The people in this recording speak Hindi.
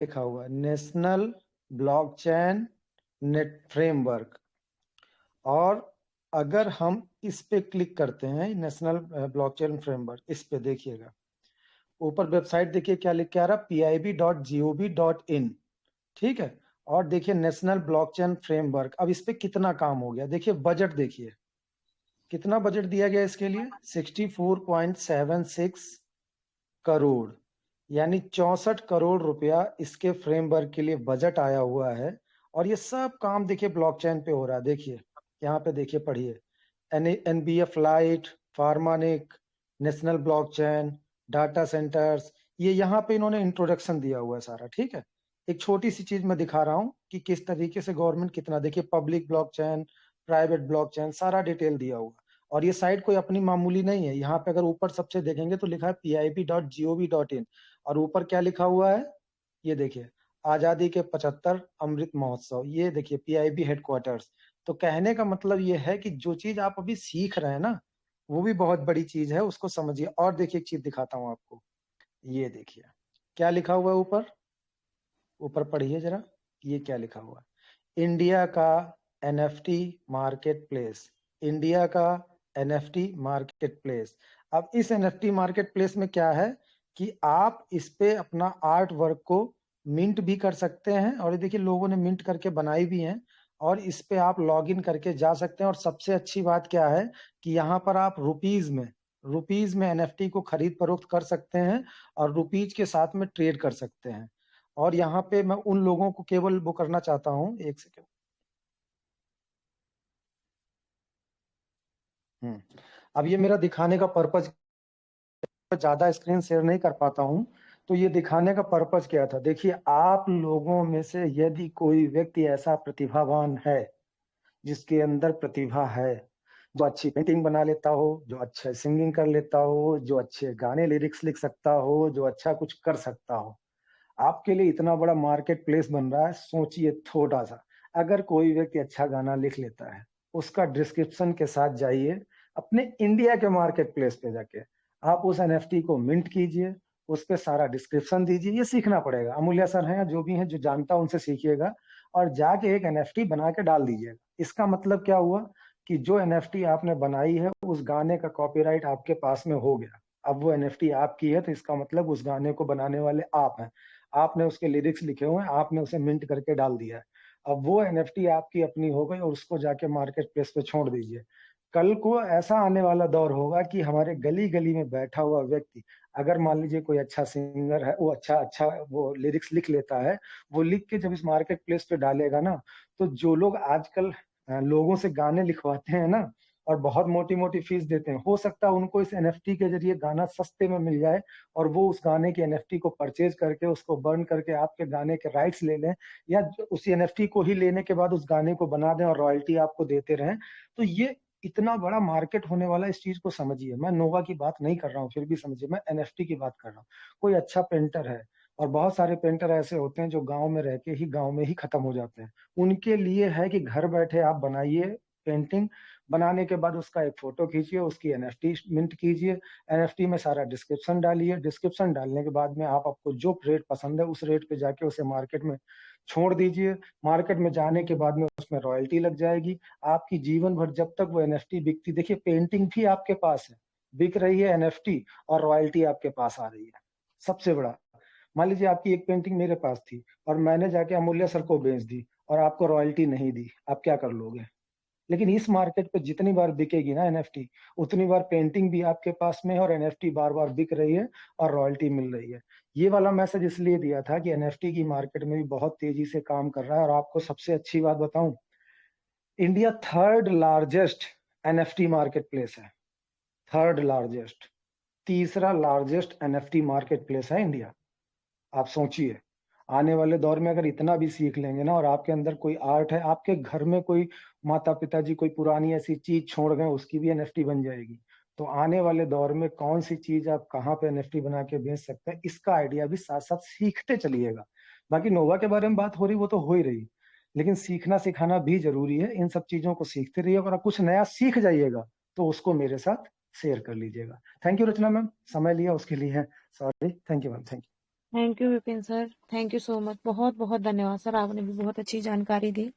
लिखा हुआ है नेशनल ब्लॉकचेन नेट फ्रेमवर्क। और अगर हम इस पे क्लिक करते हैं नेशनल ब्लॉकचेन फ्रेमवर्क, इस पे देखिएगा ऊपर वेबसाइट देखिए क्या लिख के आ रहा है, pib.gov.in। ठीक है, और देखिए नेशनल ब्लॉकचेन फ्रेमवर्क। अब इस पे कितना काम हो गया, देखिए बजट देखिए कितना बजट दिया गया इसके लिए, 64.76 करोड़, यानी 64 करोड़ रुपया इसके फ्रेमवर्क के लिए बजट आया हुआ है। और ये सब काम देखिए ब्लॉकचेन पे हो रहा है। देखिए यहाँ पे देखिए पढ़िए, NBF लाइट, फार्मानिक, नेशनल ब्लॉकचेन, डाटा सेंटर्स, ये यहाँ पे इन्होंने इंट्रोडक्शन दिया हुआ है सारा। ठीक है, एक छोटी सी चीज मैं दिखा रहा हूँ कि किस तरीके से गवर्नमेंट कितना, देखिए पब्लिक ब्लॉकचेन, प्राइवेट ब्लॉकचेन, सारा डिटेल दिया हुआ। और ये साइट कोई अपनी मामूली नहीं है। यहाँ पे अगर ऊपर सबसे देखेंगे तो लिखा है pib.gov.in, और ऊपर क्या लिखा हुआ है ये देखिए, आजादी के 75 अमृत महोत्सव। ये देखिए PIB हेडक्वार्टर्स। तो कहने का मतलब ये है कि जो चीज आप अभी सीख रहे हैं ना, वो भी बहुत बड़ी चीज है, उसको समझिए। और देखिए एक चीज दिखाता हूँ आपको, ये देखिए क्या लिखा हुआ है ऊपर, ऊपर पढ़िए जरा, ये क्या लिखा हुआ है, इंडिया का NFT मार्केट प्लेस, इंडिया का NFT मार्केट प्लेस। अब इस NFT मार्केट प्लेस में क्या है कि आप इस पे अपना आर्ट वर्क को मिंट भी कर सकते हैं, और ये देखिए लोगों ने मिंट करके बनाई भी हैं, और इस पे आप लॉग इन करके जा सकते हैं। और सबसे अच्छी बात क्या है कि यहाँ पर आप रुपीज में NFT को खरीद फरोख्त कर सकते हैं, और रुपीज के साथ में ट्रेड कर सकते हैं। और यहाँ पे मैं उन लोगों को केवल वो करना चाहता हूँ, एक सेकेंड। अब ये मेरा दिखाने का पर्पज, ज्यादा स्क्रीन शेयर नहीं कर पाता हूँ, तो ये दिखाने का पर्पज क्या था, देखिए आप लोगों में से यदि कोई व्यक्ति ऐसा प्रतिभावान है, जिसके अंदर प्रतिभा है, जो अच्छी पेंटिंग बना लेता हो, जो अच्छा सिंगिंग कर लेता हो, जो अच्छे गाने लिरिक्स लिख सकता हो, जो अच्छा कुछ कर सकता हो, आपके लिए इतना बड़ा मार्केट प्लेस बन रहा है। सोचिए थोड़ा सा, अगर कोई व्यक्ति अच्छा गाना लिख लेता है, उसका डिस्क्रिप्शन के साथ जाइए अपने इंडिया के मार्केट प्लेस पे जाके, आप उस NFT को मिंट कीजिए, उस पे सारा डिस्क्रिप्शन दीजिए। ये सीखना पड़ेगा, अमूल्य सर हैं जो भी हैं, जो जानता है उनसे सीखिएगा, और जाके एक NFT बना के डाल दीजिएगा। इसका मतलब क्या हुआ कि जो NFT आपने बनाई है, उस गाने का कॉपीराइट आपके पास में हो गया। अब वो NFT आपकी है, तो इसका मतलब उस गाने को बनाने वाले आप हैं, आपने उसके लिरिक्स लिखे हुए हैं, आपने उसे मिंट करके डाल दिया है। अब वो NFT आपकी अपनी हो गई, और उसको जाके मार्केट प्लेस पे छोड़ दीजिए। कल को ऐसा आने वाला दौर होगा कि हमारे गली गली में बैठा हुआ व्यक्ति, अगर मान लीजिए कोई अच्छा सिंगर है, वो अच्छा अच्छा वो लिरिक्स लिख लेता है, वो लिख के जब इस मार्केट प्लेस पे डालेगा ना, तो जो लोग आजकल लोगों से गाने लिखवाते हैं ना, और बहुत मोटी मोटी फीस देते हैं, हो सकता है उनको इस NFT के जरिए गाना सस्ते में मिल जाए, और वो उस गाने के NFT को परचेज करके, उसको बर्न करके आपके गाने के राइट्स ले लें, या उसी NFT को ही लेने के बाद उस गाने को बना दें और रॉयल्टी आपको देते रहें। तो ये इतना बड़ा मार्केट होने वाला, इस चीज को समझिए। मैं नोवा की बात नहीं कर रहा हूँ, फिर भी समझिए, मैं NFT की बात कर रहा हूँ। कोई अच्छा पेंटर है, और बहुत सारे पेंटर ऐसे होते हैं जो गांव में रह के ही गांव में ही खत्म हो जाते हैं। उनके लिए है कि घर बैठे आप बनाइए पेंटिंग, बनाने के बाद उसका एक फोटो खींचिए, उसकी NFT मिंट कीजिए, NFT में सारा डिस्क्रिप्शन डालिए, डिस्क्रिप्शन डालने के बाद में आप, आपको जो रेट पसंद है उस रेट पे जाके उसे मार्केट में छोड़ दीजिए। मार्केट में जाने के बाद में उसमें रॉयल्टी लग जाएगी आपकी जीवन भर, जब तक वो NFT बिकती। देखिए पेंटिंग भी आपके पास है, बिक रही है NFT, और रॉयल्टी आपके पास आ रही है। सबसे बड़ा, मान लीजिए आपकी एक पेंटिंग मेरे पास थी, और मैंने जाके अमूल्य सर को बेच दी, और आपको रॉयल्टी नहीं दी, आप क्या कर लोगे? लेकिन इस मार्केट पे जितनी बार बिकेगी ना NFT, उतनी बार पेंटिंग भी आपके पास में है, और NFT बार बार बिक रही है, और रॉयल्टी मिल रही है। ये वाला मैसेज इसलिए दिया था कि NFT की मार्केट में भी बहुत तेजी से काम कर रहा है। और आपको सबसे अच्छी बात बताऊं, India third largest NFT market place है, थर्ड लार्जेस्ट, तीसरा लार्जेस्ट NFT मार्केट प्लेस है इंडिया। आप सोचिए, आने वाले दौर में अगर इतना भी सीख लेंगे ना, और आपके अंदर कोई आर्ट है, आपके घर में कोई माता पिताजी कोई पुरानी ऐसी चीज छोड़ गए, उसकी भी NFT बन जाएगी। तो आने वाले दौर में कौन सी चीज आप कहाँ पे NFT बना के बेच सकते हैं, इसका आइडिया भी साथ साथ सीखते चलिएगा। बाकी नोवा के बारे में बात हो रही, वो तो हो ही रही, लेकिन सीखना सिखाना भी जरूरी है। इन सब चीजों को सीखते रहिए, अगर कुछ नया सीख जाइएगा तो उसको मेरे साथ शेयर कर लीजिएगा। थैंक यू रचना मैम, समय लिया उसके लिए, sorry, thank you ma'am, thank you. Thank you Vipin sir, thank you so much, बहुत बहुत धन्यवाद सर, आपने भी बहुत अच्छी जानकारी दी।